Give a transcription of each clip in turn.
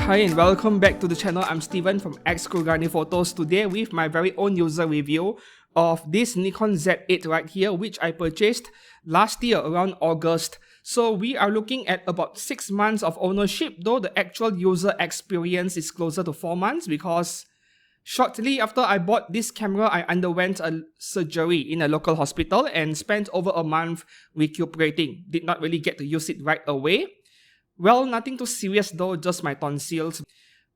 Hi and welcome back to the channel. I'm Steven from Kurgani Photos. Today with my very own user review of this Nikon Z8 right here, which I purchased last year around August. So we are looking at about 6 months of ownership, though the actual user experience is closer to 4 months because shortly after I bought this camera, I underwent a surgery in a local hospital and spent over a month recuperating. Did not really get to use it right away. Well, nothing too serious though, just my tonsils.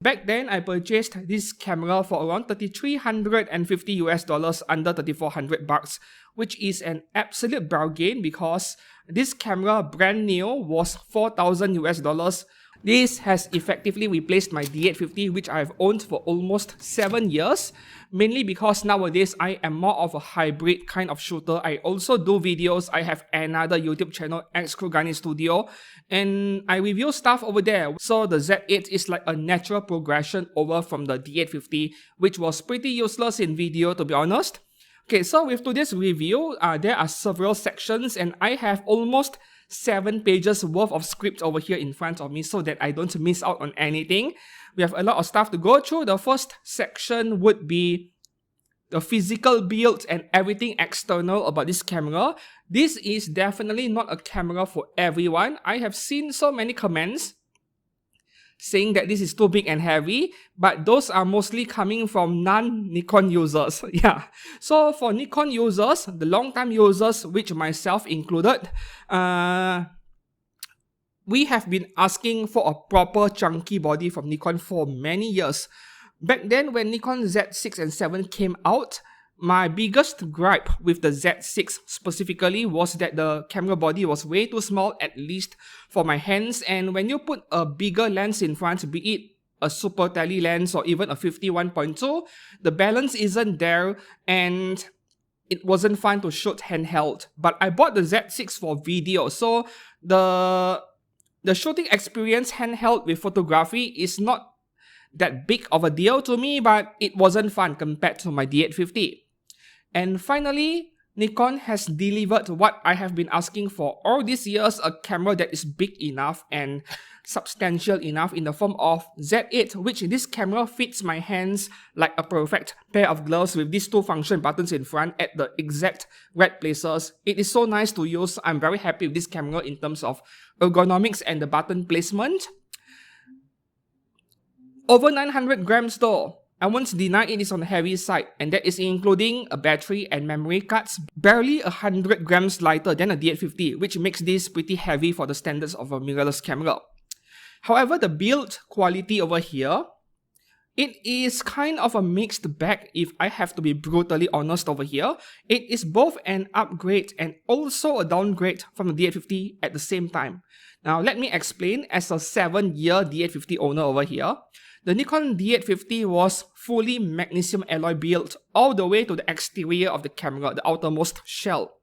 Back then, I purchased this camera for around $3,350 under 3,400 bucks, which is an absolute bargain because this camera brand new was $4,000. This has effectively replaced my D850, which I've owned for almost 7 years, mainly because nowadays I am more of a hybrid kind of shooter. I also do videos. I have another YouTube channel, Kurgani Studio, and I review stuff over there. So the Z8 is like a natural progression over from the D850, which was pretty useless in video, to be honest. Okay, so with today's review, there are several sections and I have almost 7 pages worth of script over here in front of me so that I don't miss out on anything. We have a lot of stuff to go through. The first section would be the physical build and everything external about this camera. This is definitely not a camera for everyone. I have seen so many comments saying that this is too big and heavy, but those are mostly coming from non-Nikon users. Yeah. So for Nikon users, the long-time users, which myself included, we have been asking for a proper chunky body from Nikon for many years. Back then, when Nikon Z6 and 7 came out, my biggest gripe with the Z6 specifically was that the camera body was way too small, at least for my hands, and when you put a bigger lens in front, be it a super tele lens or even a 51.2, the balance isn't there and it wasn't fun to shoot handheld. But I bought the Z6 for video, so the shooting experience handheld with photography is not that big of a deal to me, but it wasn't fun compared to my D850. And finally, Nikon has delivered what I have been asking for all these years, a camera that is big enough and substantial enough in the form of Z8, which this camera fits my hands like a perfect pair of gloves with these 2 function buttons in front at the exact right places. It is so nice to use. I'm very happy with this camera in terms of ergonomics and the button placement. Over 900 grams though. I won't deny it is on the heavy side, and that is including a battery and memory cards, barely 100 grams lighter than a D850, which makes this pretty heavy for the standards of a mirrorless camera. However, the build quality over here, it is kind of a mixed bag if I have to be brutally honest over here. It is both an upgrade and also a downgrade from the D850 at the same time. Now let me explain. As a 7-year D850 owner over here, the Nikon D850 was fully magnesium alloy built all the way to the exterior of the camera, the outermost shell.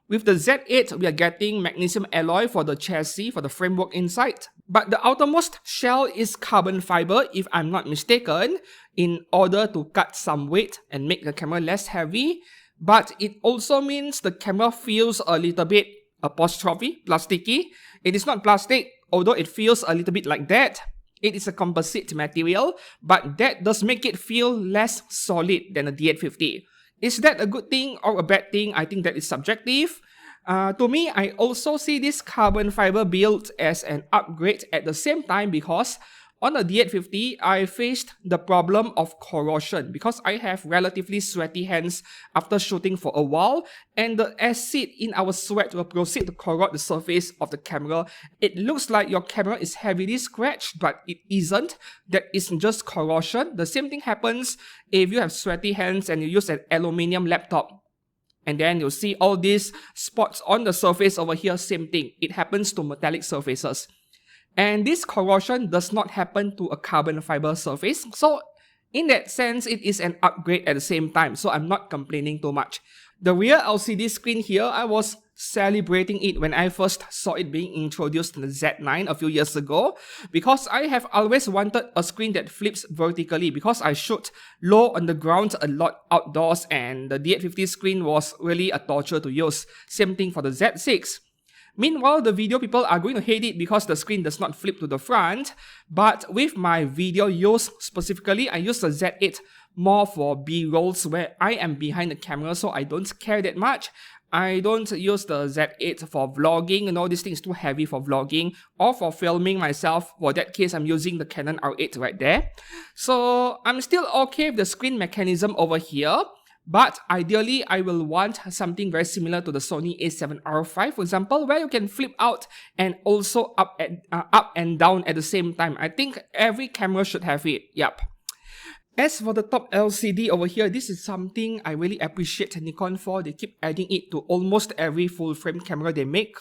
With the Z8, we are getting magnesium alloy for the chassis, for the framework inside. But the outermost shell is carbon fiber, if I'm not mistaken, in order to cut some weight and make the camera less heavy. But it also means the camera feels a little bit plasticky. It is not plastic, although it feels a little bit like that. It is a composite material, but that does make it feel less solid than a D850. Is that a good thing or a bad thing? I think that is subjective. To me, I also see this carbon fiber build as an upgrade at the same time because on the D850, I faced the problem of corrosion because I have relatively sweaty hands after shooting for a while, and the acid in our sweat will proceed to corrode the surface of the camera. It looks like your camera is heavily scratched, but it isn't. That is just corrosion. The same thing happens if you have sweaty hands and you use an aluminium laptop. And then you'll see all these spots on the surface over here, same thing. It happens to metallic surfaces. And this corrosion does not happen to a carbon fiber surface. So in that sense, it is an upgrade at the same time. So I'm not complaining too much. The rear LCD screen here, I was celebrating it when I first saw it being introduced in the Z9 a few years ago, because I have always wanted a screen that flips vertically because I shoot low on the ground a lot outdoors, and the D850 screen was really a torture to use. Same thing for the Z6. Meanwhile, the video people are going to hate it because the screen does not flip to the front. But with my video use specifically, I use the Z8 more for B-rolls where I am behind the camera, so I don't care that much. I don't use the Z8 for vlogging, this thing is too heavy for vlogging or for filming myself. For that case, I'm using the Canon R8 right there. So I'm still okay with the screen mechanism over here. But ideally, I will want something very similar to the Sony a7R5, for example, where you can flip out and also up and down at the same time. I think every camera should have it. Yep. As for the top LCD over here, this is something I really appreciate Nikon for. They keep adding it to almost every full-frame camera they make,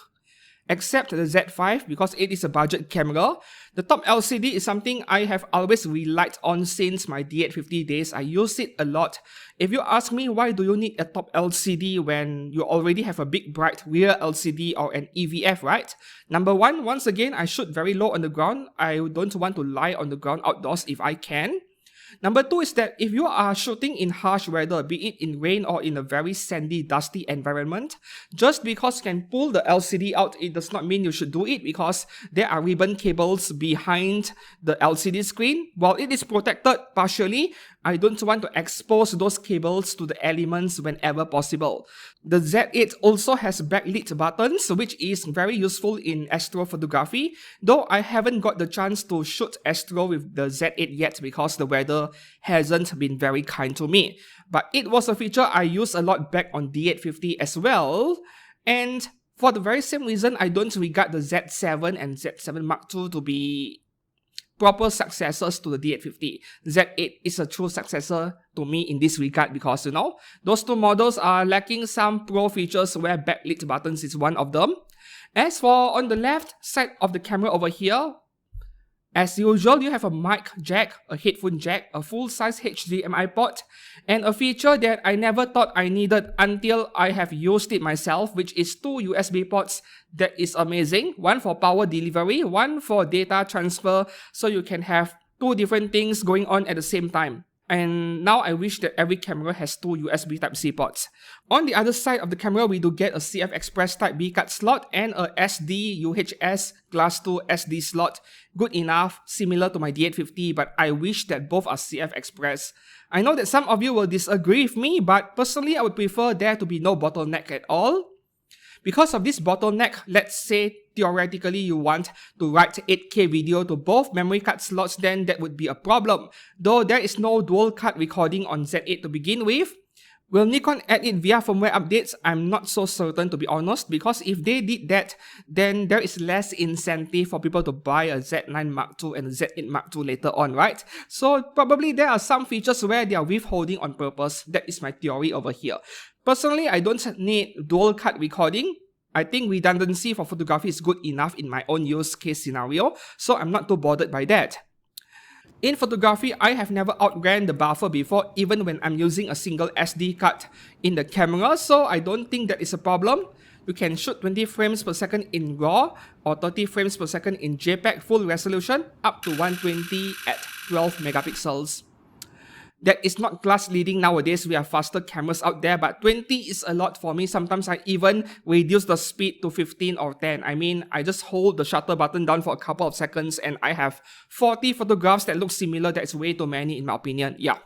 except the Z5 because it is a budget camera. The top LCD is something I have always relied on since my D850 days. I use it a lot. If you ask me why do you need a top LCD when you already have a big bright rear LCD or an EVF, right? Number one, once again, I shoot very low on the ground. I don't want to lie on the ground outdoors if I can. Number two is that if you are shooting in harsh weather, be it in rain or in a very sandy, dusty environment, just because you can pull the LCD out, it does not mean you should do it because there are ribbon cables behind the LCD screen. While it is protected partially, I don't want to expose those cables to the elements whenever possible. The Z8 also has backlit buttons, which is very useful in astrophotography, though I haven't got the chance to shoot astro with the Z8 yet because the weather hasn't been very kind to me. But it was a feature I used a lot back on D850 as well, and for the very same reason, I don't regard the Z7 and Z7 Mark II to be proper successors to the D850. Z8 is a true successor to me in this regard because, those two models are lacking some pro features where backlit buttons is one of them. As for on the left side of the camera over here, as usual, you have a mic jack, a headphone jack, a full-size HDMI port, and a feature that I never thought I needed until I have used it myself, which is two USB ports. That is amazing. One for power delivery, one for data transfer, so you can have two different things going on at the same time. And now I wish that every camera has two USB Type-C ports. On the other side of the camera, we do get a CF Express Type-B card slot and a SD UHS Class 2 SD slot. Good enough, similar to my D850, but I wish that both are CF Express. I know that some of you will disagree with me, but personally I would prefer there to be no bottleneck at all. Because of this bottleneck, let's say theoretically you want to write 8K video to both memory card slots, then that would be a problem. Though there is no dual card recording on Z8 to begin with. Will Nikon add it via firmware updates? I'm not so certain, to be honest, because if they did that, then there is less incentive for people to buy a Z9 Mark II and a Z8 Mark II later on, right? So probably there are some features where they are withholding on purpose. That is my theory over here. Personally, I don't need dual card recording. I think redundancy for photography is good enough in my own use case scenario, so I'm not too bothered by that. In photography, I have never outran the buffer before, even when I'm using a single SD card in the camera, so I don't think that is a problem. You can shoot 20 frames per second in RAW or 30 frames per second in JPEG full resolution up to 120 at 12 megapixels. That is not class leading nowadays. We have faster cameras out there, but 20 is a lot for me. Sometimes I even reduce the speed to 15 or 10. I mean, I just hold the shutter button down for a couple of seconds and I have 40 photographs that look similar. That's way too many in my opinion. Yeah.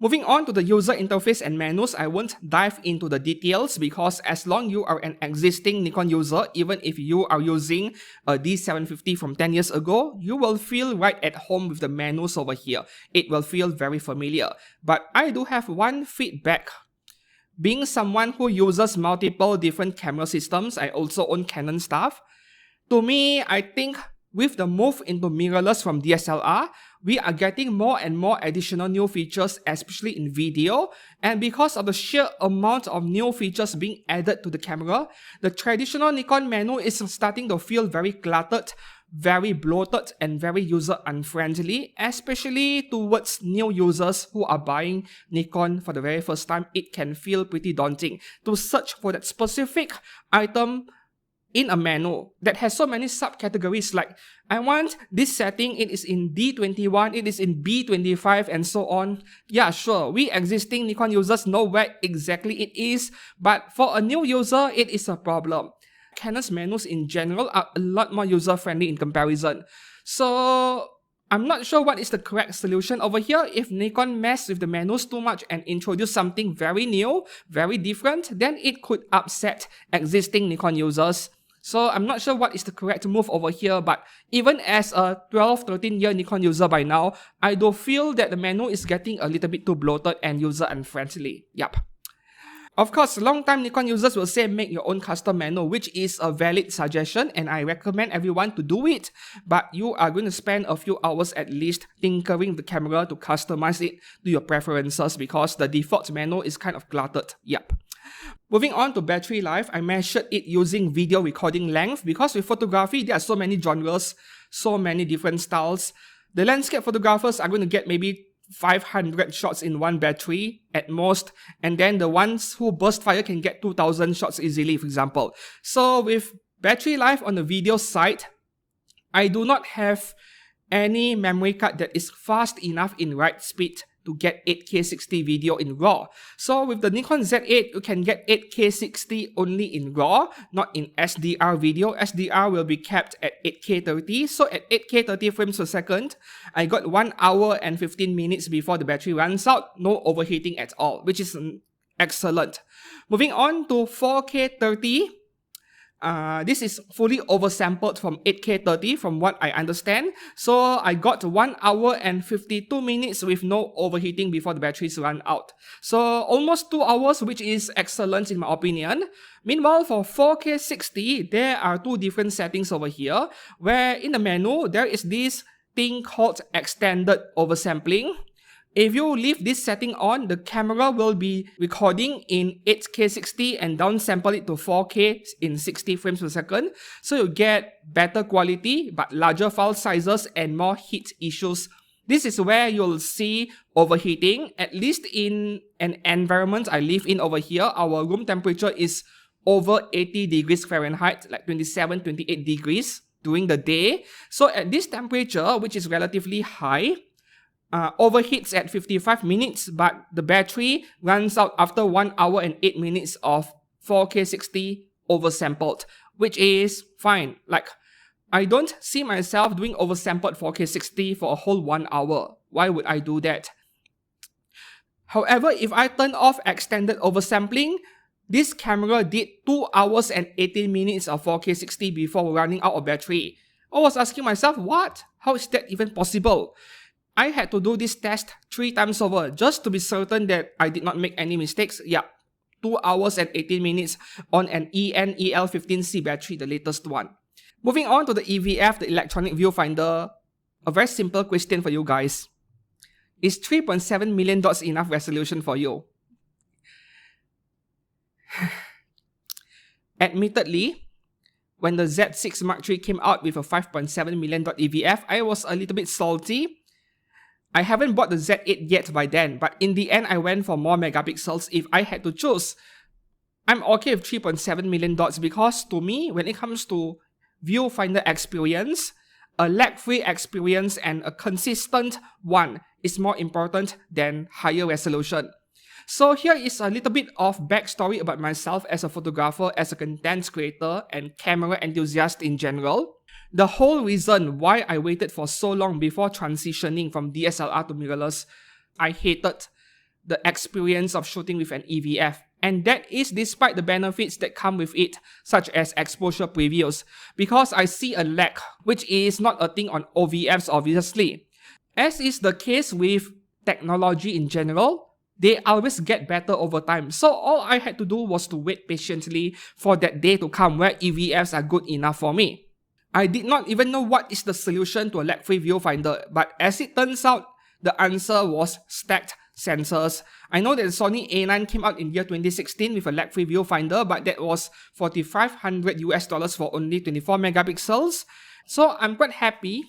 Moving on to the user interface and menus, I won't dive into the details because as long you are an existing Nikon user, even if you are using a D750 from 10 years ago, you will feel right at home with the menus over here. It will feel very familiar. But I do have one feedback. Being someone who uses multiple different camera systems, I also own Canon stuff. To me, I think with the move into mirrorless from DSLR, we are getting more and more additional new features, especially in video. And because of the sheer amount of new features being added to the camera, the traditional Nikon menu is starting to feel very cluttered, very bloated, and very user-unfriendly, especially towards new users who are buying Nikon for the very first time. It can feel pretty daunting to search for that specific item in a menu that has so many subcategories like, I want this setting, it is in D21, it is in B25 and so on. Yeah, sure, we existing Nikon users know where exactly it is, but for a new user, it is a problem. Canon's menus in general are a lot more user-friendly in comparison. So I'm not sure what is the correct solution over here. If Nikon mess with the menus too much and introduce something very new, very different, then it could upset existing Nikon users. So I'm not sure what is the correct move over here, but even as a 12-13-year Nikon user by now, I do feel that the menu is getting a little bit too bloated and user-unfriendly. Yup. Of course, long-time Nikon users will say make your own custom menu, which is a valid suggestion and I recommend everyone to do it. But you are going to spend a few hours at least tinkering the camera to customize it to your preferences because the default menu is kind of cluttered. Yep. Moving on to battery life, I measured it using video recording length because with photography, there are so many genres, so many different styles. The landscape photographers are going to get maybe 500 shots in one battery at most, and then the ones who burst fire can get 2000 shots easily, for example. So with battery life on the video side, I do not have any memory card that is fast enough in write speed to get 8K 60 video in RAW. So with the Nikon Z8, you can get 8K 60 only in RAW, not in SDR video. SDR will be capped at 8K 30. So at 8K 30 frames per second, I got 1 hour and 15 minutes before the battery runs out, no overheating at all, which is excellent. Moving on to 4K 30. This is fully oversampled from 8K 30 from what I understand. So I got 1 hour and 52 minutes with no overheating before the batteries run out. So almost 2 hours, which is excellent in my opinion. Meanwhile, for 4K 60, there are two different settings over here, where in the menu, there is this thing called extended oversampling. If you leave this setting on, the camera will be recording in 8K 60 and downsample it to 4K in 60 frames per second. So you get better quality, but larger file sizes and more heat issues. This is where you'll see overheating, at least in an environment I live in over here. Our room temperature is over 80 degrees Fahrenheit, like 27, 28 degrees during the day. So at this temperature, which is relatively high, overheats at 55 minutes, but the battery runs out after 1 hour and 8 minutes of 4K 60 oversampled, which is fine. Like, I don't see myself doing oversampled 4K 60 for a whole 1 hour. Why would I do that? However, if I turn off extended oversampling, this camera did 2 hours and 18 minutes of 4K 60 before running out of battery. I was asking myself, what? How is that even possible? I had to do this test 3 times over just to be certain that I did not make any mistakes. Yeah, 2 hours and 18 minutes on an ENEL15C battery, the latest one. Moving on to the EVF, the electronic viewfinder, a very simple question for you guys. Is 3.7 million dots enough resolution for you? Admittedly, when the Z6 Mark III came out with a 5.7 million dot EVF, I was a little bit salty. I haven't bought the Z8 yet by then, but in the end I went for more megapixels if I had to choose. I'm okay with 3.7 million dots because to me, when it comes to viewfinder experience, a lag-free experience and a consistent one is more important than higher resolution. So here is a little bit of backstory about myself as a photographer, as a content creator, and camera enthusiast in general. The whole reason why I waited for so long before transitioning from DSLR to mirrorless, I hated the experience of shooting with an EVF. And that is despite the benefits that come with it, such as exposure previews, because I see a lag, which is not a thing on OVFs obviously. As is the case with technology in general, they always get better over time. So all I had to do was to wait patiently for that day to come where EVFs are good enough for me. I did not even know what is the solution to a lag-free viewfinder, but as it turns out, the answer was stacked sensors. I know that the Sony A9 came out in year 2016 with a lag-free viewfinder, but that was $4,500 for only 24 megapixels. So I'm quite happy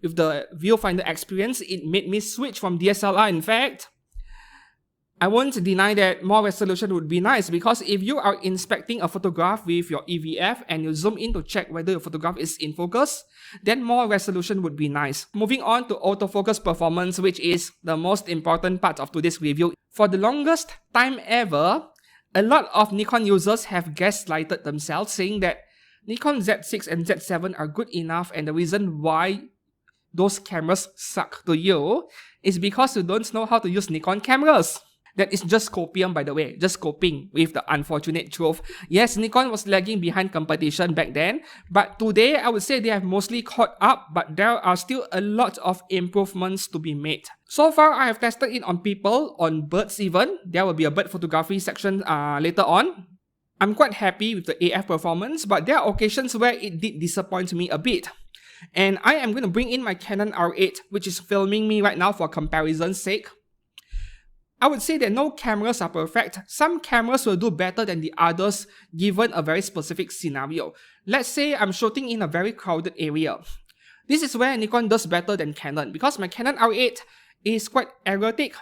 with the viewfinder experience. It made me switch from DSLR in fact. I won't deny that more resolution would be nice because if you are inspecting a photograph with your EVF and you zoom in to check whether your photograph is in focus, then more resolution would be nice. Moving on to autofocus performance, which is the most important part of today's review. For the longest time ever, a lot of Nikon users have gaslighted themselves saying that Nikon Z6 and Z7 are good enough, and the reason why those cameras suck to you is because you don't know how to use Nikon cameras. That is just copium, by the way, just coping with the unfortunate truth. Yes, Nikon was lagging behind competition back then, but today I would say they have mostly caught up, but there are still a lot of improvements to be made. So far, I have tested it on people, on birds even. There will be a bird photography section later on. I'm quite happy with the AF performance, but there are occasions where it did disappoint me a bit. And I am going to bring in my Canon R8, which is filming me right now for comparison's sake. I would say that no cameras are perfect. Some cameras will do better than the others given a very specific scenario. Let's say I'm shooting in a very crowded area. This is where Nikon does better than Canon because my Canon R8 is quite erratic.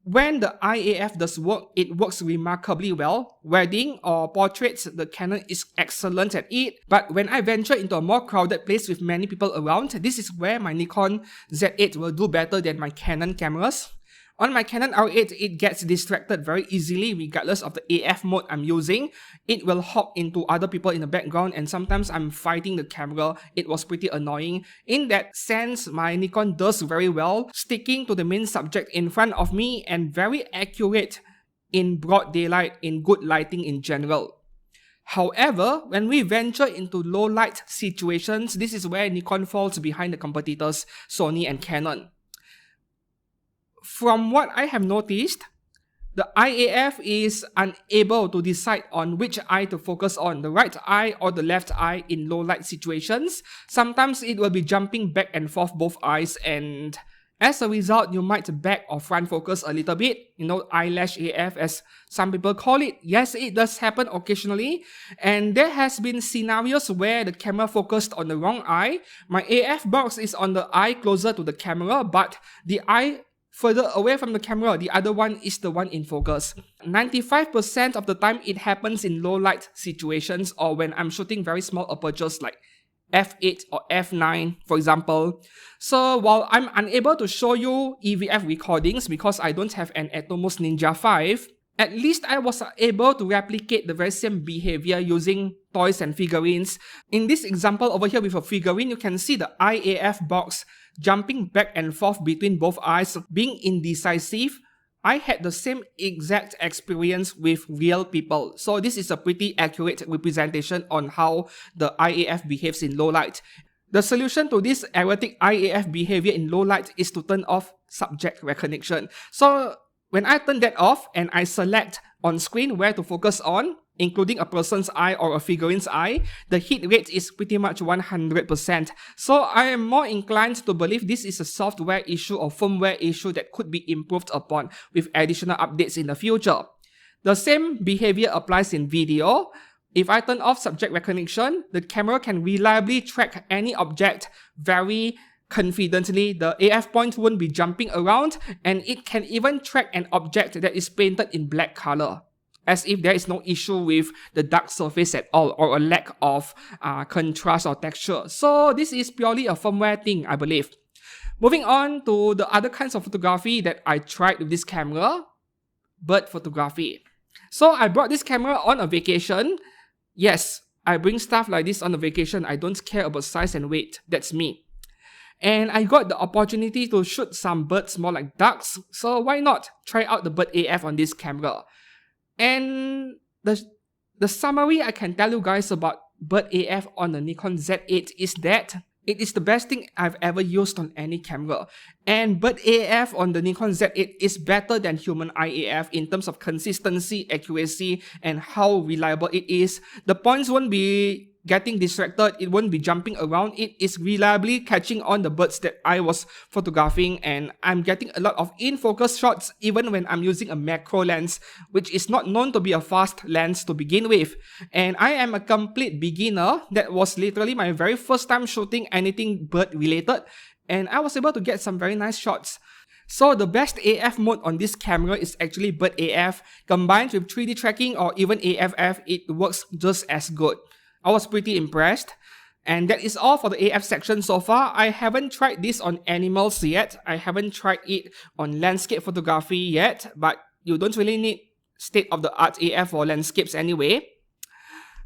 When the IAF does work, it works remarkably well. Wedding or portraits, the Canon is excellent at it. But when I venture into a more crowded place with many people around, this is where my Nikon Z8 will do better than my Canon cameras. On my Canon R8, it gets distracted very easily regardless of the AF mode I'm using. It will hop into other people in the background and sometimes I'm fighting the camera. It was pretty annoying. In that sense, my Nikon does very well, sticking to the main subject in front of me and very accurate in broad daylight, in good lighting in general. However, when we venture into low light situations, this is where Nikon falls behind the competitors Sony and Canon. From what I have noticed, the IAF is unable to decide on which eye to focus on, the right eye or the left eye in low light situations. Sometimes it will be jumping back and forth both eyes, and as a result, you might back or front focus a little bit, eyelash AF as some people call it. Yes, it does happen occasionally, and there has been scenarios where the camera focused on the wrong eye. My AF box is on the eye closer to the camera, but the eye further away from the camera, the other one is the one in focus. 95% of the time it happens in low light situations or when I'm shooting very small apertures like f8 or f9 for example. So while I'm unable to show you EVF recordings because I don't have an Atomos Ninja 5, at least I was able to replicate the very same behavior using toys and figurines. In this example over here with a figurine, you can see the IAF box jumping back and forth between both eyes, being indecisive. I had the same exact experience with real people. So this is a pretty accurate representation on how the IAF behaves in low light. The solution to this erratic IAF behavior in low light is to turn off subject recognition. So when I turn that off and I select on screen where to focus on, including a person's eye or a figurine's eye, the hit rate is pretty much 100%. So I am more inclined to believe this is a software issue or firmware issue that could be improved upon with additional updates in the future. The same behavior applies in video. If I turn off subject recognition, the camera can reliably track any object very confidently. The AF point won't be jumping around, and it can even track an object that is painted in black color, as if there is no issue with the dark surface at all or a lack of contrast or texture. So this is purely a firmware thing, I believe. Moving on to the other kinds of photography that I tried with this camera, bird photography. So I brought this camera on a vacation. Yes, I bring stuff like this on a vacation. I don't care about size and weight. That's me. And I got the opportunity to shoot some birds more like ducks. So why not try out the bird AF on this camera? And the summary I can tell you guys about bird AF on the Nikon Z8 is that it is the best thing I've ever used on any camera. And bird AF on the Nikon Z8 is better than human eye AF in terms of consistency, accuracy, and how reliable it is. The points won't be getting distracted, it won't be jumping around, it is reliably catching on the birds that I was photographing, and I'm getting a lot of in-focus shots even when I'm using a macro lens, which is not known to be a fast lens to begin with. And I am a complete beginner. That was literally my very first time shooting anything bird related, and I was able to get some very nice shots. So the best AF mode on this camera is actually bird AF. Combined with 3D tracking or even AFF, it works just as good. I was pretty impressed. And that is all for the AF section so far. I haven't tried this on animals yet. I haven't tried it on landscape photography yet, but you don't really need state-of-the-art AF for landscapes anyway.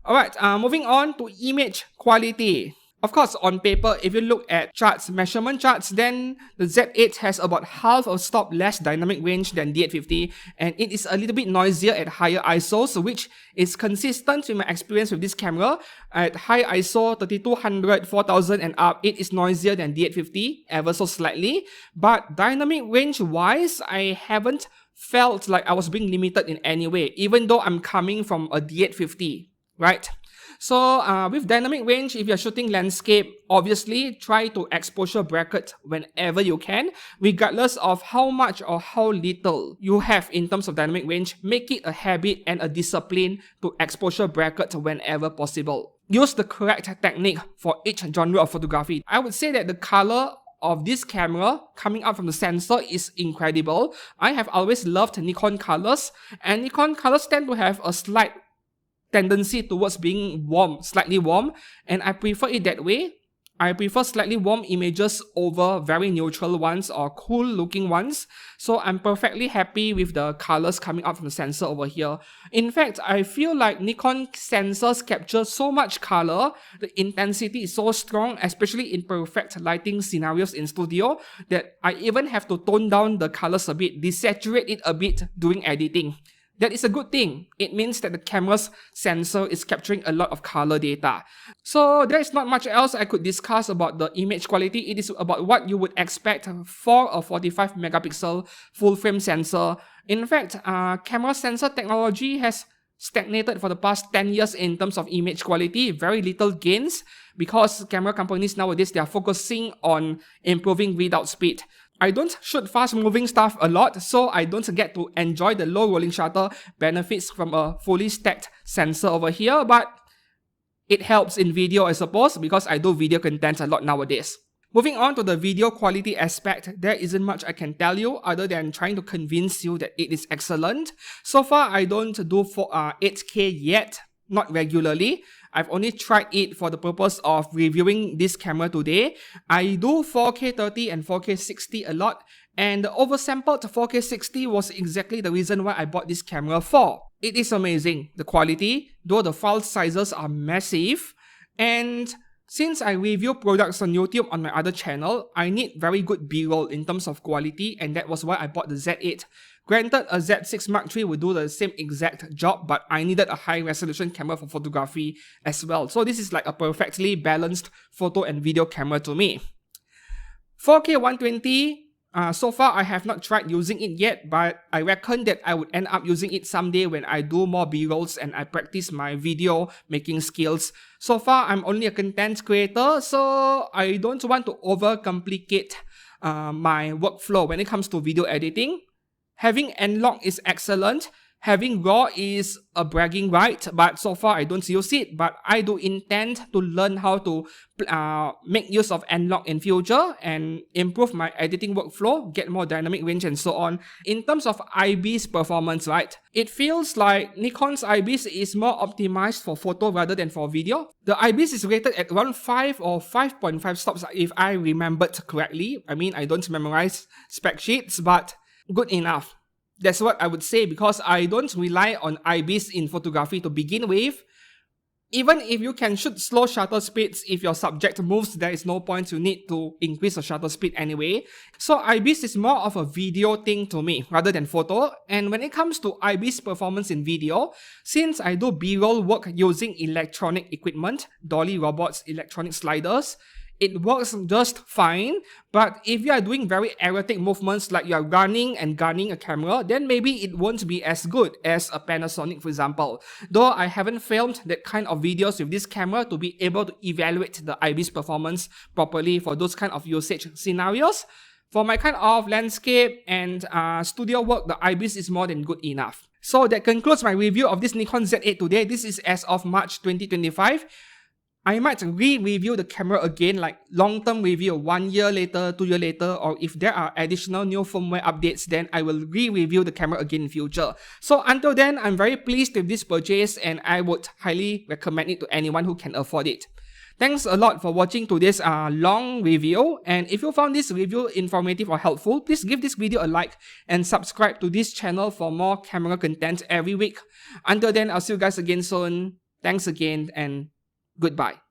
Alright, moving on to image quality. Of course, on paper, if you look at charts, measurement charts, then the Z8 has about half a stop less dynamic range than D850, and it is a little bit noisier at higher ISOs, which is consistent with my experience with this camera. At high ISO, 3200, 4000 and up, it is noisier than D850, ever so slightly. But dynamic range-wise, I haven't felt like I was being limited in any way, even though I'm coming from a D850, right? So with dynamic range, if you're shooting landscape, obviously try to exposure bracket whenever you can, regardless of how much or how little you have in terms of dynamic range. Make it a habit and a discipline to exposure bracket whenever possible. Use the correct technique for each genre of photography. I would say that the color of this camera coming out from the sensor is incredible. I have always loved Nikon colors, and Nikon colors tend to have a slight tendency towards being warm, slightly warm, and I prefer it that way. I prefer slightly warm images over very neutral ones or cool looking ones. So I'm perfectly happy with the colors coming out from the sensor over here. In fact, I feel like Nikon sensors capture so much color, the intensity is so strong, especially in perfect lighting scenarios in studio, that I even have to tone down the colors a bit, desaturate it a bit during editing. That is a good thing. It means that the camera's sensor is capturing a lot of color data. So there is not much else I could discuss about the image quality. It is about what you would expect for a 45 megapixel full frame sensor. In fact, camera sensor technology has stagnated for the past 10 years in terms of image quality. Very little gains because camera companies nowadays, they are focusing on improving readout speed. I don't shoot fast-moving stuff a lot, so I don't get to enjoy the low rolling shutter benefits from a fully stacked sensor over here, but it helps in video, I suppose, because I do video content a lot nowadays. Moving on to the video quality aspect, there isn't much I can tell you other than trying to convince you that it is excellent. So far, I don't do 8K yet, not regularly. I've only tried it for the purpose of reviewing this camera today. I do 4K 30 and 4K 60 a lot, and the oversampled 4K 60 was exactly the reason why I bought this camera for. It is amazing, the quality, though the file sizes are massive, and since I review products on YouTube on my other channel, I need very good B-roll in terms of quality, and that was why I bought the Z8. Granted, a Z6 Mark III would do the same exact job, but I needed a high-resolution camera for photography as well. So this is like a perfectly balanced photo and video camera to me. 4K 120, so far I have not tried using it yet, but I reckon that I would end up using it someday when I do more B-rolls and I practice my video making skills. So far, I'm only a content creator, so I don't want to overcomplicate my workflow when it comes to video editing. Having N-Log is excellent. Having RAW is a bragging right, but so far I don't use it. But I do intend to learn how to make use of N-Log in future and improve my editing workflow, get more dynamic range and so on. In terms of IBIS performance, right, it feels like Nikon's IBIS is more optimized for photo rather than for video. The IBIS is rated at around 5 or 5.5 stops if I remembered correctly. I mean, I don't memorize spec sheets, but good enough. That's what I would say because I don't rely on IBIS in photography to begin with. Even if you can shoot slow shutter speeds, if your subject moves, there is no point you need to increase the shutter speed anyway. So IBIS is more of a video thing to me rather than photo. And when it comes to IBIS performance in video, since I do B-roll work using electronic equipment, dolly robots, electronic sliders, it works just fine. But if you are doing very erratic movements like you are running and gunning a camera, then maybe it won't be as good as a Panasonic, for example. Though I haven't filmed that kind of videos with this camera to be able to evaluate the IBIS performance properly for those kind of usage scenarios. For my kind of landscape and studio work, the IBIS is more than good enough. So that concludes my review of this Nikon Z8 today. This is as of March 2025. I might re-review the camera again, like long-term review 1 year later, 2 years later, or if there are additional new firmware updates, then I will re-review the camera again in future. So until then, I'm very pleased with this purchase and I would highly recommend it to anyone who can afford it. Thanks a lot for watching today's long review, and if you found this review informative or helpful, please give this video a like and subscribe to this channel for more camera content every week. Until then, I'll see you guys again soon. Thanks again and goodbye.